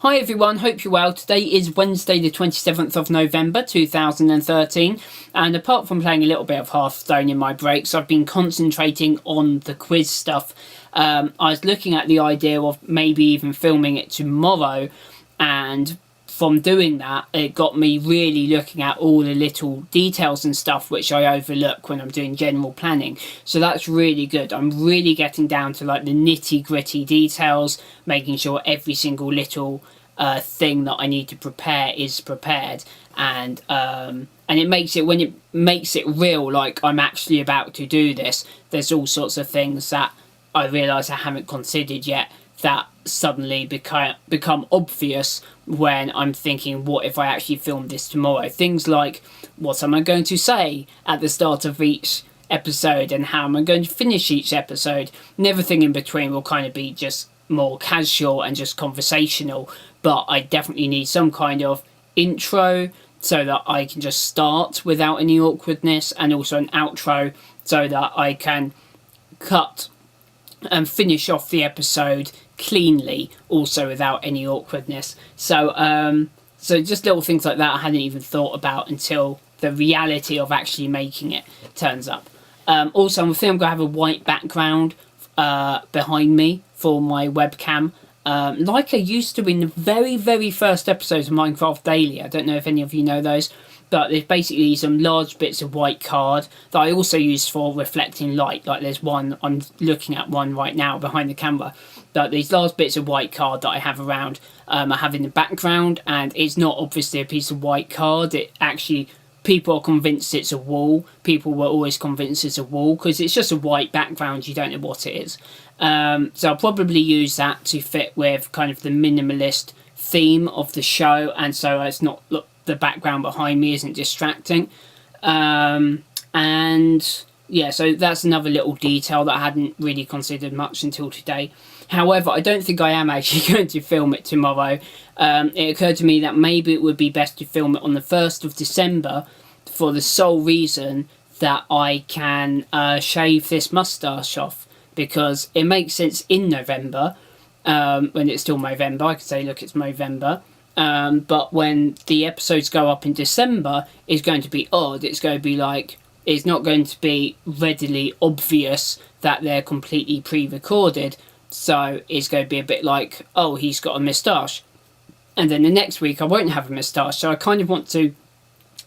Hi everyone, hope you're well. Today is Wednesday the 27th of November 2013, and apart from playing a little bit of Hearthstone in my breaks, I've been concentrating on the quiz stuff. I was looking at the idea of maybe even filming it tomorrow, and from doing that, it got me really looking at all the little details and stuff which I overlook when I'm doing general planning. So that's really good. I'm really getting down to like the nitty-gritty details, making sure every single little thing that I need to prepare is prepared, and it makes it, when it makes it real, like I'm actually about to do this, there's all sorts of things that I realise I haven't considered yet that suddenly become obvious when I'm thinking, what if I actually filmed this tomorrow? Things like, what am I going to say at the start of each episode, and how am I going to finish each episode, and everything in between will kind of be just more casual and just conversational. But I definitely need some kind of intro so that I can just start without any awkwardness, and also an outro so that I can cut and finish off the episode cleanly, also without any awkwardness. So just little things like that I hadn't even thought about until the reality of actually making it turns up. Also, I'm going to have a white background behind me for my webcam, like I used to in the very first episodes of Minecraft Daily. I don't know if any of you know those, but there's basically some large bits of white card that I also use for reflecting light. Like there's one, I'm looking at one right now behind the camera, but these large bits of white card that I have around, I have in the background, and it's not obviously a piece of white card. It actually, people are convinced it's a wall. People were always convinced it's a wall because it's just a white background, you don't know what it is. So I'll probably use that to fit with kind of the minimalist theme of the show, and so it's not, look, the background behind me isn't distracting. And yeah, so that's another little detail that I hadn't really considered much until today. However, I don't think I am actually going to film it tomorrow. It occurred to me that maybe it would be best to film it on the 1st of December for the sole reason that I can shave this moustache off, because it makes sense in November, when it's still Movember. I could say, look, it's Movember. But when the episodes go up in December, it's going to be odd. It's going to be like, it's not going to be readily obvious that they're completely pre-recorded. So it's going to be a bit like, oh, he's got a moustache. And then the next week I won't have a moustache. So I kind of want to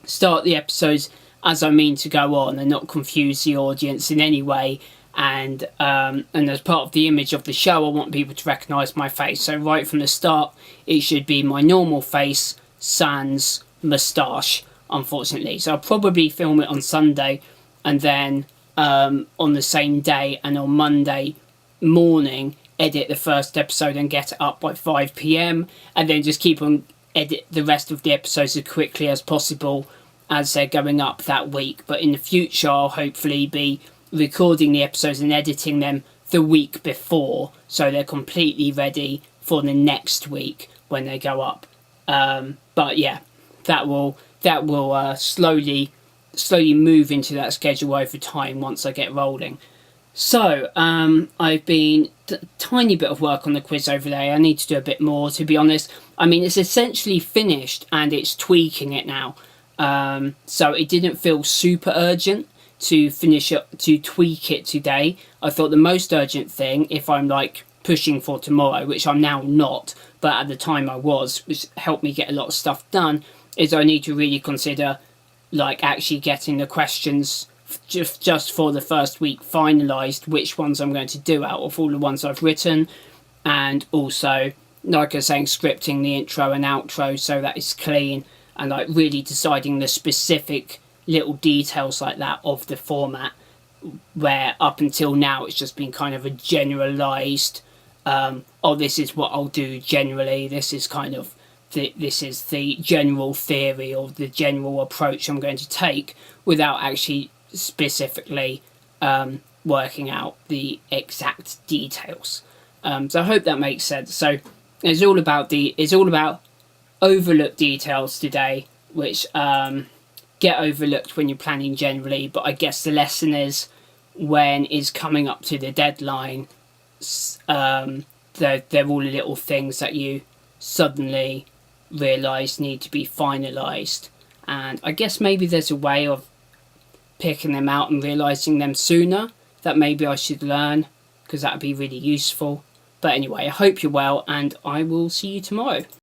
start the episodes as I mean to go on and not confuse the audience in any way. And as part of the image of the show, I want people to recognise my face. So right from the start, it should be my normal face sans moustache, unfortunately. So I'll probably film it on Sunday, and then on the same day and on Monday morning, edit the first episode and get it up by 5 PM, and then just keep on edit the rest of the episodes as quickly as possible as they're going up that week. But in the future, I'll hopefully be recording the episodes and editing them the week before, so they're completely ready for the next week when they go up. But yeah, that will slowly move into that schedule over time once I get rolling. So I've been tiny bit of work on the quiz overlay. I need to do a bit more, to be honest. I mean, it's essentially finished and it's tweaking it now, so it didn't feel super urgent to finish it, to tweak it today. I thought the most urgent thing, if I'm like pushing for tomorrow, which I'm now not, but at the time I was, which helped me get a lot of stuff done, is I need to really consider like actually getting the questions just for the first week finalised, which ones I'm going to do out of all the ones I've written, and also, like I was saying, scripting the intro and outro so that it's clean, and like really deciding the specific little details like that of the format, where up until now it's just been kind of a generalised, oh, this is what I'll do generally, this is kind of this is the general theory or the general approach I'm going to take, without actually specifically working out the exact details. So I hope that makes sense. So it's all about overlooked details today, which get overlooked when you're planning generally, but I guess the lesson is, when it's coming up to the deadline, they're all little things that you suddenly realise need to be finalised. And I guess maybe there's a way of picking them out and realising them sooner that maybe I should learn, because that would be really useful. But anyway, I hope you're well, and I will see you tomorrow.